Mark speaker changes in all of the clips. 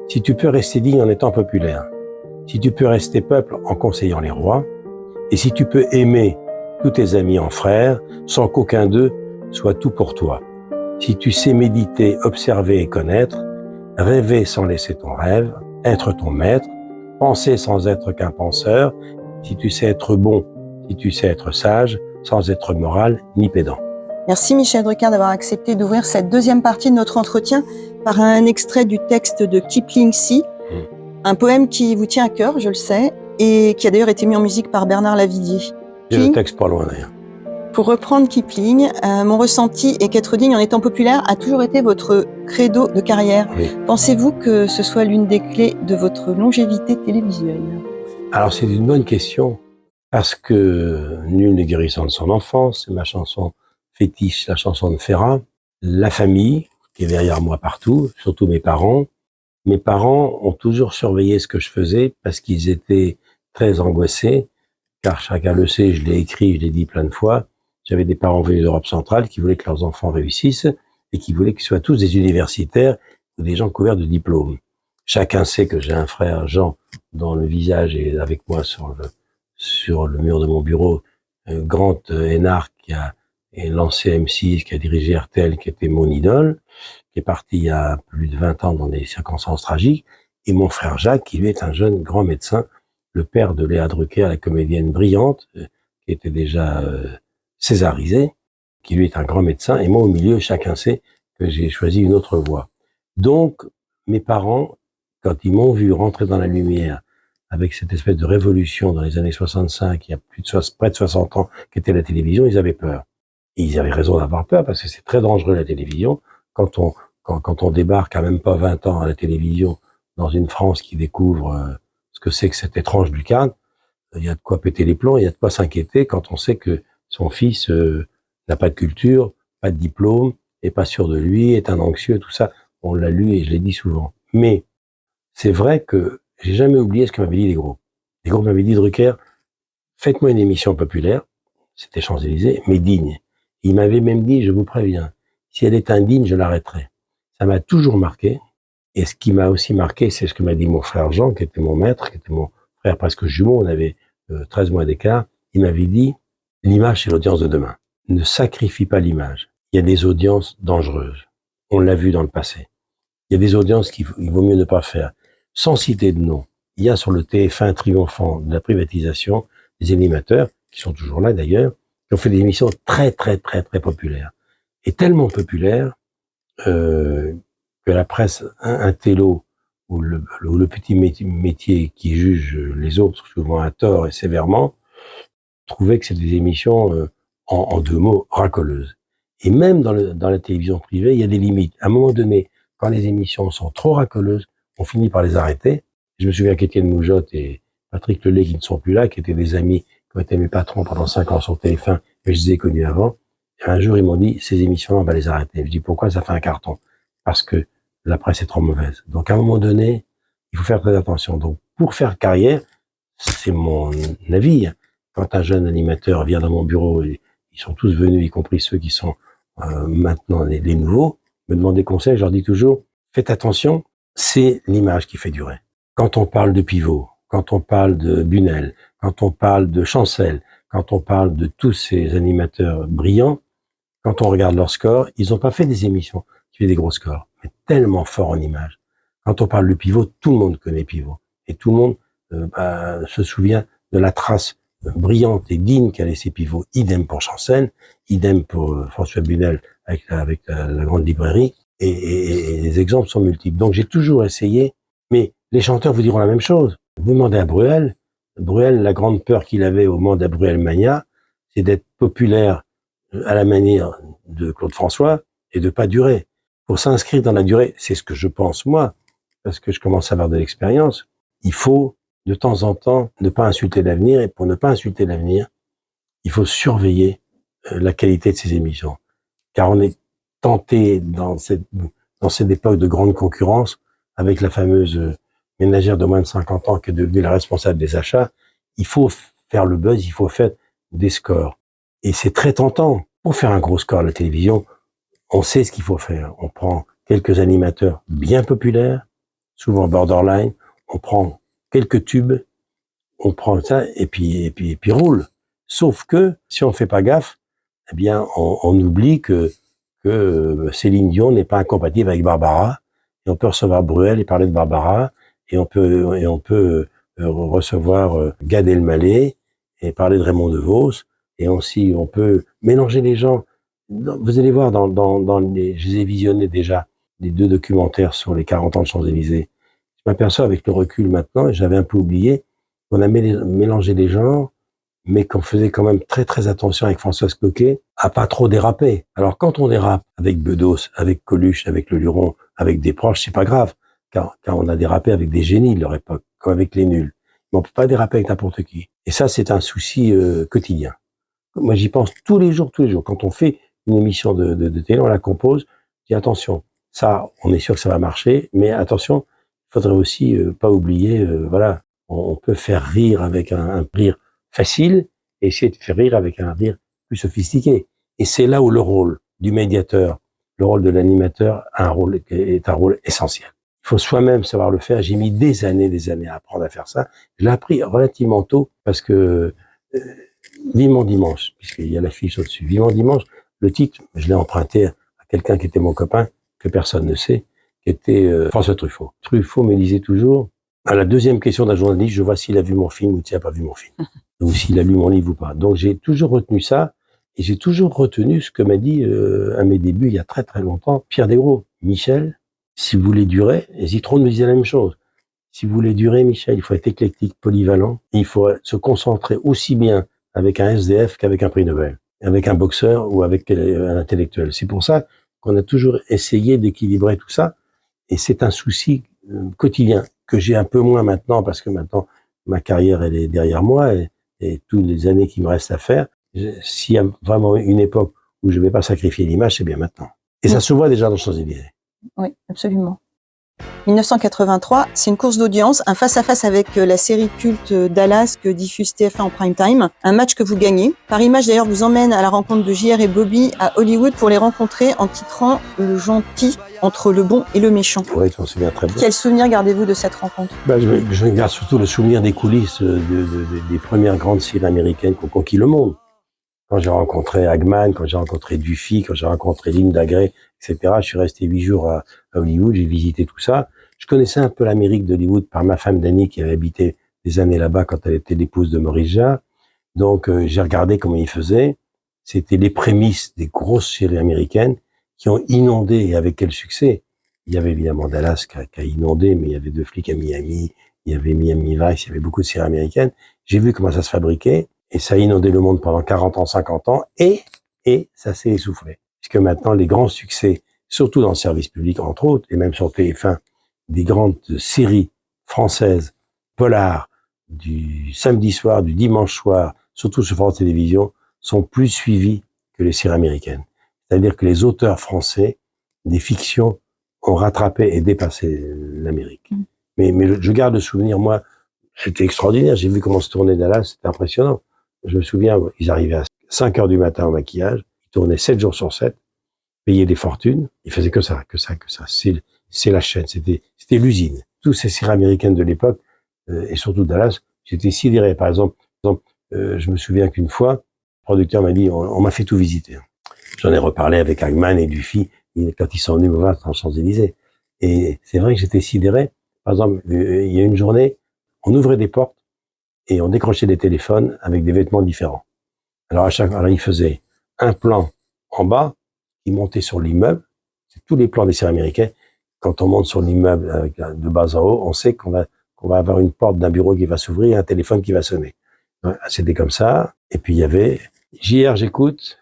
Speaker 1: Si tu peux rester digne en étant populaire, si tu peux rester peuple en conseillant les rois, et si tu peux aimer tous tes amis en frères, sans qu'aucun d'eux soit tout pour toi. Si tu sais méditer, observer et connaître, rêver sans laisser ton rêve, être ton maître, penser sans être qu'un penseur, si tu sais être bon, si tu sais être sage, sans être moral ni pédant.
Speaker 2: Merci Michel Drucker d'avoir accepté d'ouvrir cette deuxième partie de notre entretien par un extrait du texte de Kipling Si, un poème qui vous tient à cœur, je le sais, et qui a d'ailleurs été mis en musique par Bernard Lavillier.
Speaker 1: J'ai le texte pas loin d'ailleurs.
Speaker 2: Pour reprendre Kipling, mon ressenti est qu'être digne en étant populaire a toujours été votre credo de carrière.
Speaker 1: Oui.
Speaker 2: Pensez-vous que ce soit l'une des clés de votre longévité télévisuelle?
Speaker 1: Alors c'est une bonne question, parce que nul n'est guérissant de son enfance, c'est ma chanson fétiche, la chanson de Ferrat. La famille, qui est derrière moi partout, surtout mes parents. Mes parents ont toujours surveillé ce que je faisais parce qu'ils étaient très angoissés, car chacun le sait, je l'ai écrit, je l'ai dit plein de fois, j'avais des parents venus d'Europe centrale qui voulaient que leurs enfants réussissent et qui voulaient qu'ils soient tous des universitaires ou des gens couverts de diplômes. Chacun sait que j'ai un frère, Jean, dont le visage est avec moi sur le mur de mon bureau, Grant Hénard, qui est lancé M6, qui a dirigé RTL, qui était mon idole, qui est parti il y a plus de 20 ans dans des circonstances tragiques, et mon frère Jacques, qui lui est un jeune grand médecin, le père de Léa Drucker, la comédienne brillante, qui était déjà césarisée, qui lui est un grand médecin, et moi au milieu, chacun sait que j'ai choisi une autre voie. Donc, mes parents, quand ils m'ont vu rentrer dans la lumière, avec cette espèce de révolution dans les années 65, il y a près de 60 ans, qui était la télévision, ils avaient peur. Et ils avaient raison d'avoir peur, parce que c'est très dangereux la télévision. Quand on débarque à même pas 20 ans à la télévision, dans une France qui découvre ce que c'est que cette étrange lucarne, il y a de quoi péter les plombs, il y a de quoi s'inquiéter quand on sait que son fils n'a pas de culture, pas de diplôme, est pas sûr de lui, est un anxieux, tout ça. On l'a lu et je l'ai dit souvent. Mais c'est vrai que j'ai jamais oublié ce que m'avaient dit les groupes. Les groupes m'avaient dit, Drucker, faites-moi une émission populaire, c'était Champs-Élysées, mais digne. Il m'avait même dit, je vous préviens, si elle est indigne, je l'arrêterai. Ça m'a toujours marqué. Et ce qui m'a aussi marqué, c'est ce que m'a dit mon frère Jean, qui était mon maître, qui était mon frère presque jumeau, on avait 13 mois d'écart. Il m'avait dit, l'image, c'est l'audience de demain. Ne sacrifie pas l'image. Il y a des audiences dangereuses. On l'a vu dans le passé. Il y a des audiences qu'il vaut mieux ne pas faire. Sans citer de nom, il y a sur le TF1 triomphant de la privatisation des animateurs, qui sont toujours là d'ailleurs, qui ont fait des émissions très, très, très, très populaires. Et tellement populaires que la presse intello ou le petit métier qui juge les autres, souvent à tort et sévèrement, trouvait que c'était des émissions, en deux mots, racoleuses. Et même dans la télévision privée, il y a des limites. À un moment donné, quand les émissions sont trop racoleuses, on finit par les arrêter. Je me souviens qu'Étienne Moujotte et Patrick Lelay, qui ne sont plus là, qui étaient des amis, qui ont été mes patrons pendant 5 ans sur TF1, mais je les ai connus avant. Et un jour, ils m'ont dit, ces émissions-là, on va les arrêter. Je dis, pourquoi? Ça fait un carton. Parce que la presse est trop mauvaise. Donc, à un moment donné, il faut faire très attention. Donc, pour faire carrière, c'est mon avis. Quand un jeune animateur vient dans mon bureau, et ils sont tous venus, y compris ceux qui sont maintenant les nouveaux, me demandent des conseils, je leur dis toujours, faites attention, c'est l'image qui fait durer. Quand on parle de Pivot, quand on parle de Bunel, quand on parle de Chancel, quand on parle de tous ces animateurs brillants, quand on regarde leurs scores, ils n'ont pas fait des émissions qui font des gros scores, mais tellement forts en image. Quand on parle de Pivot, tout le monde connaît Pivot. Et tout le monde se souvient de la trace brillante et digne qu'a laissé Pivot. Idem pour Chancel, idem pour François Bunel avec la grande librairie. Et les exemples sont multiples. Donc j'ai toujours essayé, mais les chanteurs vous diront la même chose. Vous demandez à Bruel, la grande peur qu'il avait au moment de la Bruel Mania, c'est d'être populaire à la manière de Claude François et de pas durer. Pour s'inscrire dans la durée, c'est ce que je pense moi, parce que je commence à avoir de l'expérience, il faut de temps en temps ne pas insulter l'avenir, et pour ne pas insulter l'avenir, il faut surveiller la qualité de ces émissions. Car on est tenté dans cette époque de grande concurrence, avec la fameuse ménagère de moins de 50 ans qui est devenue la responsable des achats, il faut faire le buzz, il faut faire des scores. Et c'est très tentant. Pour faire un gros score à la télévision, on sait ce qu'il faut faire. On prend quelques animateurs bien populaires, souvent borderline, on prend quelques tubes, on prend ça et puis roule. Sauf que si on fait pas gaffe, eh bien on oublie que Céline Dion n'est pas incompatible avec Barbara, et on peut recevoir Bruel et parler de Barbara, et on peut recevoir Gad Elmaleh et parler de Raymond DeVos, et aussi on peut mélanger les gens. Vous allez voir je les ai visionnés déjà, les 2 documentaires sur les 40 ans de Champs-Élysées. Je m'aperçois avec le recul maintenant, et j'avais un peu oublié, qu'on a mélangé les genres, mais qu'on faisait quand même très très attention avec Françoise Coquet à pas trop déraper. Alors quand on dérape avec Bedos, avec Coluche, avec Le Luron, avec des proches, c'est pas grave, car on a dérapé avec des génies de leur époque, comme avec les nuls. Mais on peut pas déraper avec n'importe qui. Et ça, c'est un souci quotidien. Moi, j'y pense tous les jours. Quand on fait une émission de télé, on la compose, je dis attention, ça, on est sûr que ça va marcher, mais attention, il faudrait aussi pas oublier, voilà, on peut faire rire avec un rire facile et essayer de faire rire avec un rire plus sophistiqué. Et c'est là où le rôle du médiateur, le rôle de l'animateur est un rôle essentiel. Il faut soi-même savoir le faire. J'ai mis des années à apprendre à faire ça. Je l'ai appris relativement tôt parce que Vivement Dimanche, puisqu'il y a l'affiche au-dessus. Vivement Dimanche, le titre, je l'ai emprunté à quelqu'un qui était mon copain, que personne ne sait, qui était François Truffaut. Truffaut me disait toujours, à la deuxième question d'un journaliste, je vois s'il a vu mon film ou s'il n'a pas vu mon film. Ou s'il a lu mon livre ou pas. Donc j'ai toujours retenu ça, et j'ai toujours retenu ce que m'a dit à mes débuts, il y a très très longtemps, Pierre Desgros. Michel, si vous voulez durer, et Zitron me disait la même chose. Si vous voulez durer, Michel, il faut être éclectique, polyvalent, et il faut se concentrer aussi bien avec un SDF qu'avec un prix Nobel, avec un boxeur ou avec un intellectuel. C'est pour ça qu'on a toujours essayé d'équilibrer tout ça, et c'est un souci quotidien que j'ai un peu moins maintenant, parce que maintenant ma carrière elle est derrière moi, et toutes les années qui me restent à faire. S'il y a vraiment une époque où je ne vais pas sacrifier l'image, c'est bien maintenant. Et ça se voit déjà dans Champs-Élysées.
Speaker 2: Oui, absolument. 1983, c'est une course d'audience, un face-à-face avec la série culte Dallas que diffuse TF1 en prime time, un match que vous gagnez. Par Image d'ailleurs vous emmène à la rencontre de JR et Bobby à Hollywood pour les rencontrer en titrant Le gentil entre le bon et le méchant.
Speaker 1: Oui, je m'en souviens très bien.
Speaker 2: Quel souvenir gardez-vous de cette rencontre?
Speaker 1: Je garde surtout le souvenir des coulisses des premières grandes séries américaines qui ont conquis le monde. Quand j'ai rencontré Hagman, quand j'ai rencontré Dufy, quand j'ai rencontré Linda Gray, etc. Je suis resté 8 jours à Hollywood, j'ai visité tout ça. Je connaissais un peu l'Amérique d'Hollywood par ma femme Dani qui avait habité des années là-bas quand elle était l'épouse de Maurice Jarre. Donc j'ai regardé comment ils faisaient. C'était les prémices des grosses séries américaines qui ont inondé, et avec quel succès. Il y avait évidemment Dallas qui a inondé, mais il y avait 2 flics à Miami, il y avait Miami Vice, il y avait beaucoup de séries américaines. J'ai vu comment ça se fabriquait, et ça a inondé le monde pendant 40 ans, 50 ans, et ça s'est essoufflé. Puisque maintenant, les grands succès, surtout dans le service public, entre autres, et même sur TF1, des grandes séries françaises, polars, du samedi soir, du dimanche soir, surtout sur France Télévisions, sont plus suivis que les séries américaines. C'est-à-dire que les auteurs français, des fictions, ont rattrapé et dépassé l'Amérique. Mais je garde le souvenir, moi, c'était extraordinaire. J'ai vu comment se tournait Dallas, c'était impressionnant. Je me souviens, ils arrivaient à 5 heures du matin au maquillage, ils tournaient 7 jours sur 7, payaient des fortunes, ils faisaient que ça. C'est la chaîne, c'était l'usine. Toutes ces séries américaines de l'époque, et surtout Dallas, j'étais sidéré. Par exemple, je me souviens qu'une fois, le producteur m'a dit, on m'a fait tout visiter. J'en ai reparlé avec Hagman et Dufy quand ils sont venus me voir dans Champs-Élysées. Et c'est vrai que j'étais sidéré. Par exemple, il y a une journée, on ouvrait des portes et on décrochait des téléphones avec des vêtements différents. Alors il faisait un plan en bas, il montait sur l'immeuble. C'est tous les plans des séries américaines. Quand on monte sur l'immeuble de bas en haut, on sait qu'on va avoir une porte d'un bureau qui va s'ouvrir et un téléphone qui va sonner. C'était comme ça. Et puis il y avait JR, j'écoute.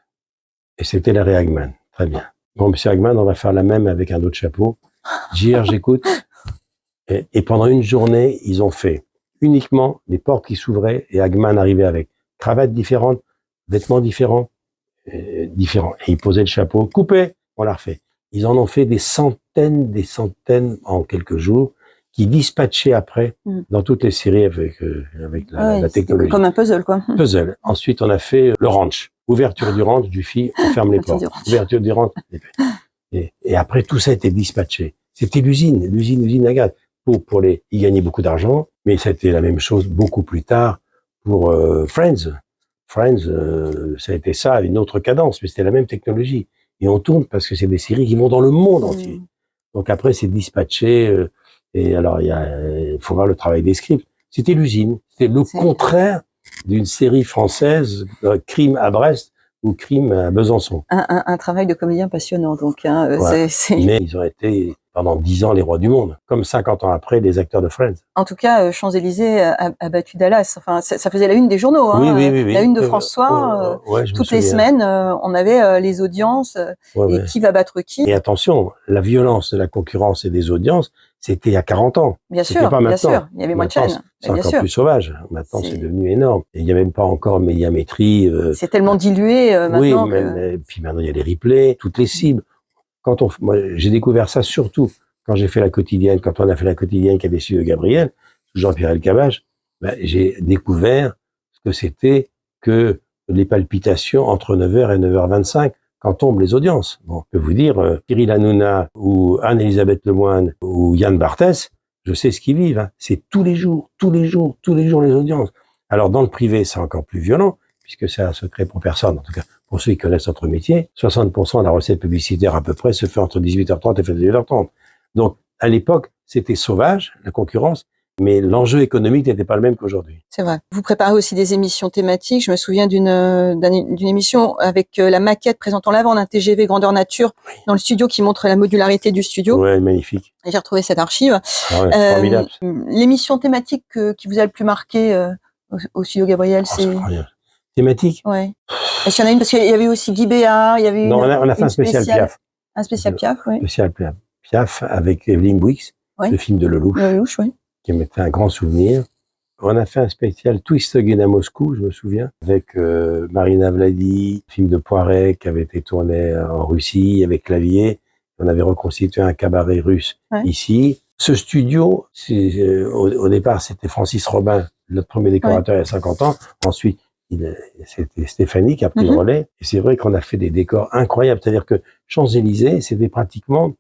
Speaker 1: Et c'était Larry Hagman. Très bien. Bon, monsieur Hagman, on va faire la même avec un autre chapeau. JR, j'écoute. Et pendant une journée, ils ont fait uniquement des portes qui s'ouvraient et Hagman arrivait avec cravates différentes, vêtements différents. Et ils posaient le chapeau, coupé, on l'a refait. Ils en ont fait des centaines en quelques jours, qui dispatchaient après dans toutes les séries avec la technologie.
Speaker 2: Comme un puzzle, quoi.
Speaker 1: Puzzle. Ensuite, on a fait le ranch. Ouverture du ranch, Dufy, on ferme les portes. Ouverture du ranch. Et après, tout ça a été dispatché. C'était l'usine à gaz. ils gagnaient beaucoup d'argent, mais c'était la même chose beaucoup plus tard pour Friends. Friends, ça a été ça, une autre cadence, mais c'était la même technologie. Et on tourne parce que c'est des séries qui vont dans le monde entier. Donc après, c'est dispatché. Et alors, il faut voir le travail des scripts. C'était l'usine. C'était le contraire d'une série française, Crime à Brest ou Crime à Besançon.
Speaker 2: Un travail de comédien passionnant, donc. Hein,
Speaker 1: ouais. Mais ils ont été, pendant 10 ans, les rois du monde. Comme 50 ans après, les acteurs de Friends.
Speaker 2: En tout cas, Champs-Élysées a battu Dallas. Enfin, ça faisait la une des journaux. Hein.
Speaker 1: Oui.
Speaker 2: La une de François. Toutes les semaines, on avait les audiences. Qui va battre qui.
Speaker 1: Et attention, la violence de la concurrence et des audiences, c'était il y a 40 ans.
Speaker 2: Bien sûr,
Speaker 1: pas
Speaker 2: bien sûr. Il y avait moins de chaînes.
Speaker 1: C'est encore plus sauvage. Maintenant, c'est devenu énorme. Et il n'y a même pas encore médiamétrie.
Speaker 2: C'est tellement dilué maintenant.
Speaker 1: Oui, puis maintenant, il y a les replays, toutes les cibles. Moi, j'ai découvert ça surtout quand j'ai fait la quotidienne, quand on a fait la quotidienne qui avait su de Gabriel, Jean-Pierre Elkabbach, j'ai découvert ce que c'était que les palpitations entre 9h et 9h25 quand tombent les audiences. Bon, je peux vous dire, Cyril Hanouna ou Anne-Elisabeth Lemoine ou Yann Barthès, je sais ce qu'ils vivent. Hein. C'est tous les jours les audiences. Alors dans le privé, c'est encore plus violent, puisque c'est un secret pour personne, en tout cas pour ceux qui connaissent notre métier. 60% de la recette publicitaire à peu près se fait entre 18h30 et 22h30. Donc à l'époque, c'était sauvage, la concurrence, mais l'enjeu économique n'était pas le même qu'aujourd'hui.
Speaker 2: C'est vrai. Vous préparez aussi des émissions thématiques. Je me souviens d'une émission avec la maquette présentant l'avant d'un TGV grandeur nature dans le studio qui montre la modularité du studio.
Speaker 1: Ouais, magnifique.
Speaker 2: Et j'ai retrouvé cette archive.
Speaker 1: Ah ouais, formidable.
Speaker 2: L'émission thématique qui vous a le plus marqué au studio Gabriel, c'est
Speaker 1: thématique.
Speaker 2: Ouais. Est-ce qu'il y en a une parce qu'il y avait aussi Guy Béard, il y avait
Speaker 1: on a fait un spécial Piaf.
Speaker 2: Un spécial Piaf, oui.
Speaker 1: Spécial Piaf avec Evelyne Bouix, le film de Lelouch.
Speaker 2: Lelouch, oui.
Speaker 1: Qui m'était un grand souvenir. On a fait un spécial Twist Again à Moscou, je me souviens, avec Marina Vladi, film de Poiret qui avait été tourné en Russie avec Clavier. On avait reconstitué un cabaret russe ici. Ce studio, au départ, c'était Francis Robin, notre premier décorateur il y a 50 ans. Ensuite, c'était Stéphanie qui a pris le relais. Et c'est vrai qu'on a fait des décors incroyables. C'est-à-dire que Champs-Élysées, c'était pratiquement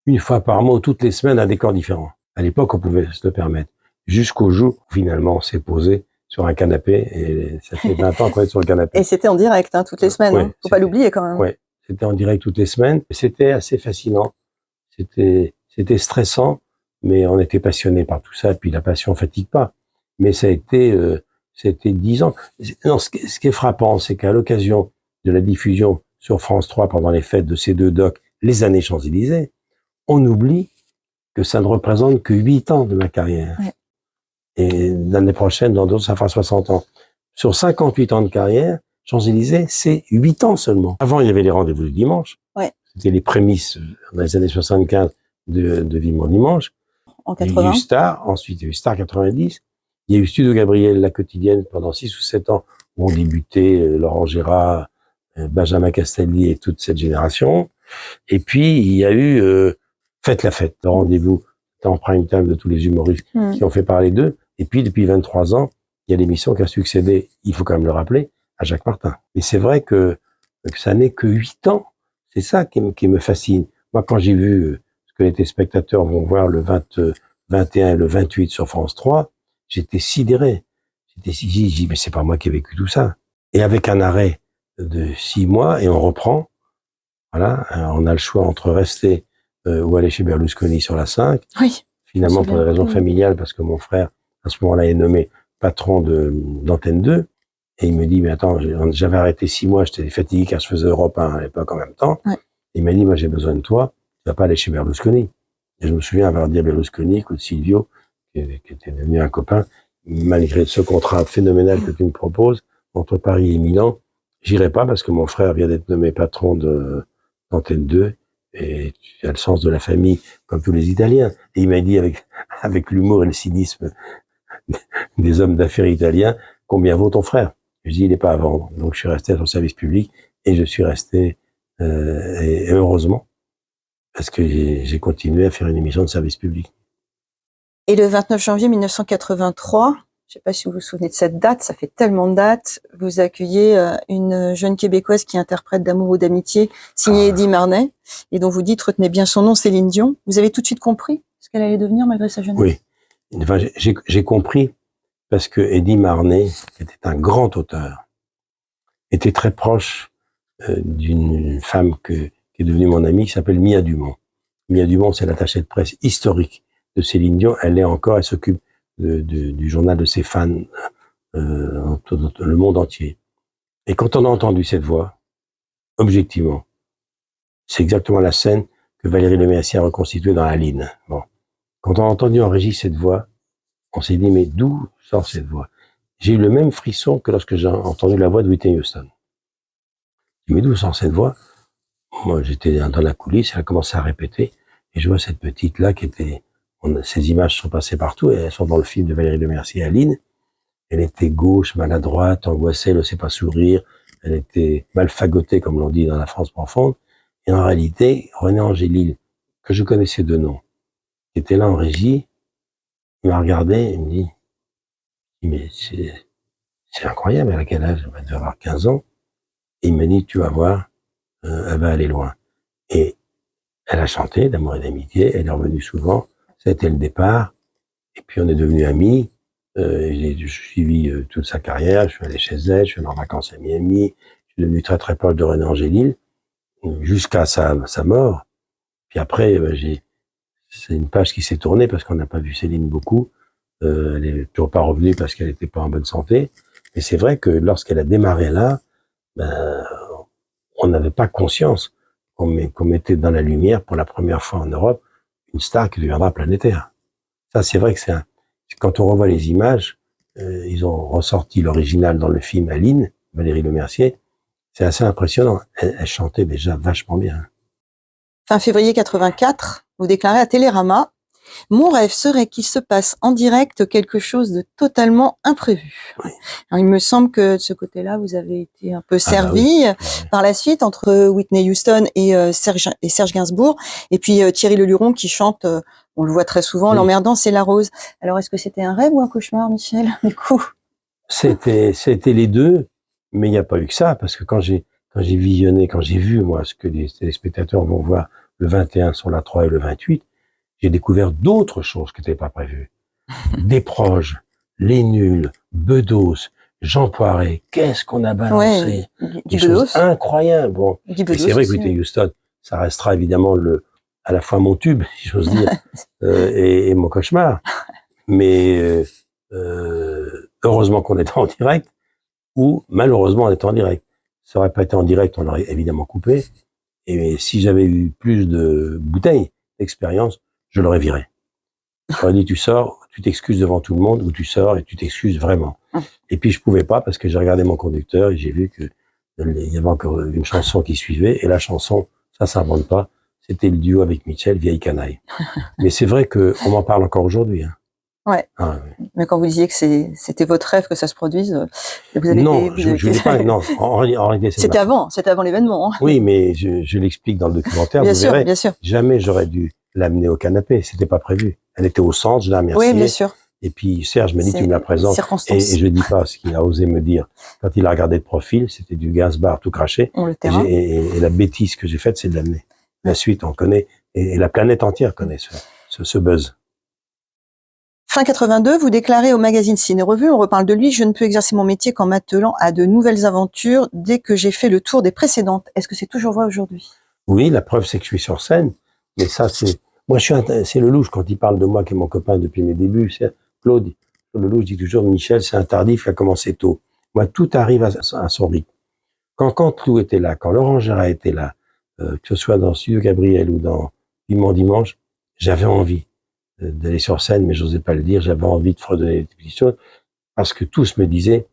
Speaker 1: une fois par mois ou toutes les semaines un décor différent. À l'époque, on pouvait se le permettre. Jusqu'au jour où, finalement, on s'est posé sur un canapé, et ça fait 20 ans qu'on est sur le canapé.
Speaker 2: Et c'était en direct, hein, toutes les semaines.
Speaker 1: Ouais,
Speaker 2: faut pas l'oublier quand même.
Speaker 1: Oui, c'était en direct toutes les semaines. C'était assez fascinant. C'était stressant, mais on était passionné par tout ça. Et puis la passion fatigue pas. Mais ça a été, c'était 10 ans. Non, ce qui est frappant, c'est qu'à l'occasion de la diffusion sur France 3 pendant les fêtes de ces deux docs, les années Champs-Élysées, on oublie que ça ne représente que 8 ans de ma carrière. Ouais. Et l'année prochaine, dans d'autres, ça fera 60 ans. Sur 58 ans de carrière, Champs-Élysées, c'est 8 ans seulement. Avant, il y avait les rendez-vous du dimanche. Ouais. C'était les prémices, dans les années 75, de Vivement Dimanche.
Speaker 2: En 80.
Speaker 1: Il y a eu Star, ensuite il y a eu Star 90. Il y a eu Studio Gabriel, la quotidienne, pendant 6 ou 7 ans, où ont débuté Laurent Gérard, Benjamin Castaldi et toute cette génération. Et puis, il y a eu Faites la fête, le rendez-vous en prime time de tous les humoristes qui ont fait parler d'eux. Et puis, depuis 23 ans, il y a l'émission qui a succédé, il faut quand même le rappeler, à Jacques Martin. Et c'est vrai que ça n'est que 8 ans. C'est ça qui me fascine. Moi, quand j'ai vu ce que les téléspectateurs vont voir le 21 et le 28 sur France 3, j'étais sidéré. J'ai dit, mais c'est pas moi qui ai vécu tout ça. Et avec un arrêt de 6 mois, et on reprend, voilà, on a le choix entre rester ou aller chez Berlusconi sur la 5.
Speaker 2: Oui.
Speaker 1: Finalement, pour des raisons familiales, parce que mon frère, à ce moment-là, est nommé patron d'Antenne 2. Et il me dit, mais attends, j'avais arrêté 6 mois, j'étais fatigué car je faisais Europe 1 à l'époque en même temps. Ouais. Il m'a dit, moi, j'ai besoin de toi, tu vas pas aller chez Berlusconi. Et je me souviens avoir dit à Berlusconi, écoute, Silvio, qui était devenu un copain, malgré ce contrat phénoménal que tu me proposes, entre Paris et Milan, j'irai pas parce que mon frère vient d'être nommé patron d'Antenne 2 et tu as le sens de la famille comme tous les Italiens. Et il m'a dit avec l'humour et le cynisme des hommes d'affaires italiens, combien vaut ton frère? Je dis, il n'est pas à vendre. Donc je suis resté dans le service public et je suis resté, et heureusement, parce que j'ai continué à faire une émission de service public.
Speaker 2: Et le 29 janvier 1983, je ne sais pas si vous vous souvenez de cette date, ça fait tellement de dates, vous accueillez une jeune Québécoise qui interprète D'amour ou d'amitié, signée Eddie Marnay, et dont vous dites, retenez bien son nom, Céline Dion. Vous avez tout de suite compris ce qu'elle allait devenir malgré sa jeunesse?
Speaker 1: Oui. Enfin, j'ai compris parce que Eddie Marnay, qui était un grand auteur, était très proche d'une femme qui est devenue mon amie, qui s'appelle Mia Dumont. Mia Dumont, c'est l'attachée de presse historique de Céline Dion. Elle l'est encore, elle s'occupe du journal de ses fans dans le monde entier. Et quand on a entendu cette voix, objectivement, c'est exactement la scène que Valérie Lemercier a reconstituée dans Aline. Bon. Quand on a entendu en régie cette voix, on s'est dit, mais d'où sort cette voix? J'ai eu le même frisson que lorsque j'ai entendu la voix de Whitney Houston. Mais d'où sort cette voix? Moi, j'étais dans la coulisse, elle a commencé à répéter, et je vois cette petite-là qui était... ces images sont passées partout, et elles sont dans le film de Valérie Lemercier, Aline. Elle était gauche, maladroite, angoissée, elle ne sait pas sourire, elle était mal fagotée, comme l'on dit dans la France profonde. Et en réalité, René Angélil, que je connaissais de nom, qui était là en régie, il m'a regardé et me dit, mais c'est incroyable, elle a quel âge? Elle doit avoir 15 ans. Et il m'a dit, tu vas voir, elle va aller loin. Et elle a chanté d'amour et d'amitié, elle est revenue souvent, ça a été le départ. Et puis on est devenus amis, j'ai suivi toute sa carrière, je suis allé chez elle, je suis allé en vacances à Miami, je suis devenu très très proche de René Angélil, jusqu'à sa mort. Puis après, c'est une page qui s'est tournée parce qu'on n'a pas vu Céline beaucoup. Elle est toujours pas revenue parce qu'elle n'était pas en bonne santé. Et c'est vrai que lorsqu'elle a démarré là, on n'avait pas conscience qu'on mettait dans la lumière pour la première fois en Europe une star qui deviendra planétaire. Ça, c'est vrai que quand on revoit les images, ils ont ressorti l'original dans le film Aline, Valérie Lemercier. C'est assez impressionnant. Elle chantait déjà vachement bien.
Speaker 2: Fin février 84, vous déclarez à Télérama: mon rêve serait qu'il se passe en direct quelque chose de totalement imprévu.
Speaker 1: Oui.
Speaker 2: Alors, il me semble que de ce côté-là, vous avez été un peu servi par la suite entre Whitney Houston et Serge Gainsbourg, et puis Thierry Leluron qui chante, on le voit très souvent, l'emmerdant c'est la rose. Alors est-ce que c'était un rêve ou un cauchemar, Michel, du coup?
Speaker 1: C'était les deux, mais il n'y a pas eu que ça, parce que quand j'ai visionné, quand j'ai vu, moi, ce que les téléspectateurs vont voir le 21 sur la 3 et le 28, j'ai découvert d'autres choses qui n'étaient pas prévues. Desproges, Les Nuls, Bedos, Jean Poiret, qu'est-ce qu'on a balancé? Des choses incroyables. Bon. Et c'est vrai que Whitney Houston, ça restera évidemment à la fois mon tube, si j'ose dire, et mon cauchemar. Mais heureusement qu'on était en direct, ou malheureusement on était en direct. Ça aurait pas été en direct, on aurait évidemment coupé. Et si j'avais eu plus de bouteilles d'expérience, je l'aurais viré. J'aurais dit, tu sors, tu t'excuses devant tout le monde, ou tu sors et tu t'excuses vraiment. Et puis je pouvais pas parce que j'ai regardé mon conducteur et j'ai vu que il y avait encore une chanson qui suivait, et la chanson, ça s'invente pas, c'était le duo avec Mitchell, Vieille Canaille. Mais c'est vrai qu'on m'en parle encore aujourd'hui. Hein.
Speaker 2: Ouais. Ah, oui. Mais quand vous disiez que c'était votre rêve que ça se produise, vous avez
Speaker 1: non, je dis pas, non, en réalité,
Speaker 2: c'était avant l'événement. Hein.
Speaker 1: Oui, mais je l'explique dans le documentaire,
Speaker 2: bien
Speaker 1: vous
Speaker 2: sûr,
Speaker 1: verrez.
Speaker 2: Bien sûr.
Speaker 1: Jamais j'aurais dû l'amener au canapé, c'était pas prévu. Elle était au centre, je l'ai remerciée.
Speaker 2: Oui, bien sûr.
Speaker 1: Et puis Serge me dit, tu me la présentes. Et je dis pas ce qu'il a osé me dire. Quand il a regardé de profil, c'était du Gainsbourg tout craché. Et la bêtise que j'ai faite, c'est de l'amener. La suite, on connaît, et la planète entière connaît ce buzz.
Speaker 2: Fin 82, vous déclarez au magazine Ciné Revue, on reparle de lui, je ne peux exercer mon métier qu'en m'attelant à de nouvelles aventures dès que j'ai fait le tour des précédentes. Est-ce que c'est toujours vrai aujourd'hui?
Speaker 1: Oui, la preuve, c'est que je suis sur scène. Mais ça, moi, c'est Lelouch, quand il parle de moi, qui est mon copain depuis mes débuts. Claude Lelouch dit toujours, Michel, c'est un tardif qui a commencé tôt. Moi, tout arrive à son rythme. Quand Clou était là, quand Laurent Gérard était là, que ce soit dans Studio Gabriel ou dans Dimanche, j'avais envie d'aller sur scène, mais j'osais pas le dire, j'avais envie de fredonner des petites choses, parce que tous me disaient,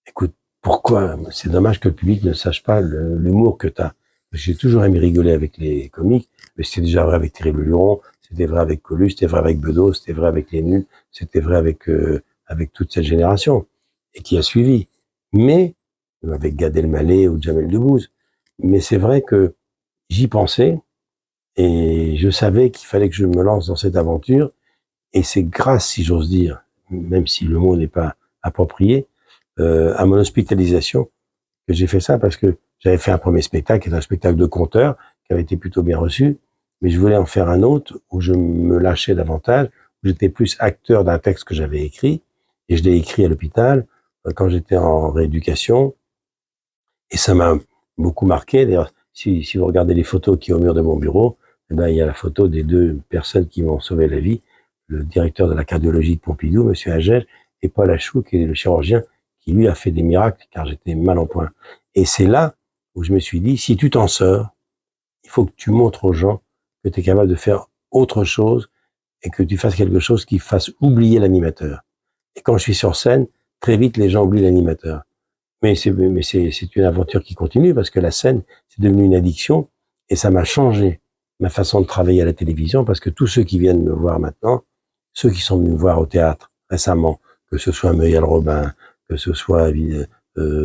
Speaker 1: écoute, pourquoi, c'est dommage que le public ne sache pas l'humour que t'as. J'ai toujours aimé rigoler avec les comiques, mais c'était déjà vrai avec Thierry Leluron, c'était vrai avec Coluche, c'était vrai avec Bedos, c'était vrai avec Les Nuls, c'était vrai avec toute cette génération, et qui a suivi. Mais, avec Gad Elmaleh ou Jamel Debbouze. Mais c'est vrai que j'y pensais, et je savais qu'il fallait que je me lance dans cette aventure, et c'est grâce, si j'ose dire, même si le mot n'est pas approprié, à mon hospitalisation que j'ai fait ça, parce que j'avais fait un premier spectacle, qui était un spectacle de conteur, qui avait été plutôt bien reçu, mais je voulais en faire un autre où je me lâchais davantage, où j'étais plus acteur d'un texte que j'avais écrit, et je l'ai écrit à l'hôpital quand j'étais en rééducation, et ça m'a beaucoup marqué. D'ailleurs, si vous regardez les photos qui sont au mur de mon bureau, eh ben, il y a la photo des 2 personnes qui m'ont sauvé la vie, le directeur de la cardiologie de Pompidou, monsieur Agel, et Paul Achou, qui est le chirurgien, qui lui a fait des miracles, car j'étais mal en point. Et c'est là où je me suis dit, si tu t'en sors, il faut que tu montres aux gens que tu es capable de faire autre chose et que tu fasses quelque chose qui fasse oublier l'animateur. Et quand je suis sur scène, très vite, les gens oublient l'animateur. Mais c'est une aventure qui continue parce que la scène, c'est devenu une addiction et ça m'a changé ma façon de travailler à la télévision parce que tous ceux qui viennent me voir maintenant, ceux qui sont venus me voir au théâtre récemment, que ce soit Muriel Robin, que ce soit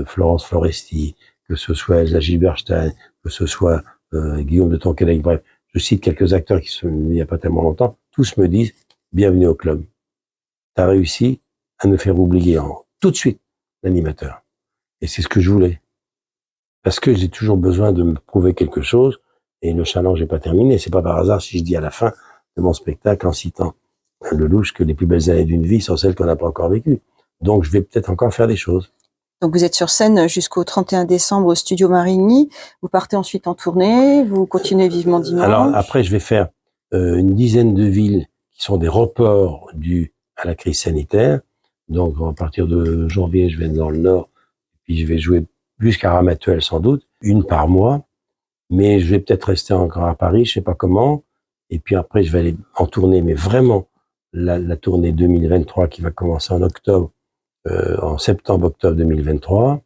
Speaker 1: Florence Foresti, que ce soit Elsa Gilberstein, que ce soit Guillaume de Tonquédec, bref, je cite quelques acteurs qui sont venus il n'y a pas tellement longtemps, tous me disent « Bienvenue au club. Tu as réussi à nous faire oublier tout de suite l'animateur. » Et c'est ce que je voulais. Parce que j'ai toujours besoin de me prouver quelque chose, et le challenge n'est pas terminé. C'est pas par hasard si je dis à la fin de mon spectacle, en citant Lelouch, que les plus belles années d'une vie sont celles qu'on n'a pas encore vécues. Donc je vais peut-être encore faire des choses.
Speaker 2: Donc vous êtes sur scène jusqu'au 31 décembre au Studio Marigny. Vous partez ensuite en tournée, vous continuez Vivement Dimanche.
Speaker 1: Alors après, je vais faire une dizaine de villes qui sont des reports dus à la crise sanitaire. Donc à partir de janvier, je vais dans le Nord, puis je vais jouer jusqu'à Ramatuelle sans doute, une par mois. Mais je vais peut-être rester encore à Paris, je sais pas comment. Et puis après, je vais aller en tournée, mais vraiment la tournée 2023 qui va commencer en octobre, en septembre-octobre 2023. On va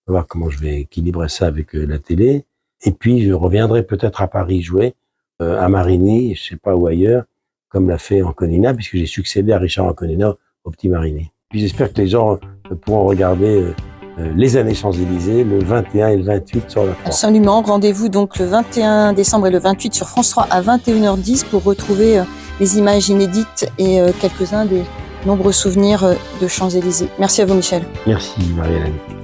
Speaker 1: voir comment je vais équilibrer ça avec la télé. Et puis, je reviendrai peut-être à Paris jouer, à Marigny, je sais pas où ailleurs, comme l'a fait Anconina, puisque j'ai succédé à Richard Anconina au Petit Marigny. Puis j'espère que les gens pourront regarder les années Champs-Élysées, le 21 et le 28 sur la 3.
Speaker 2: Absolument. Rendez-vous donc le 21 décembre et le 28 sur France 3 à 21h10 pour retrouver les images inédites et quelques-uns des nombreux souvenirs de Champs-Élysées. Merci à vous, Michel.
Speaker 1: Merci, Marie-Hélène.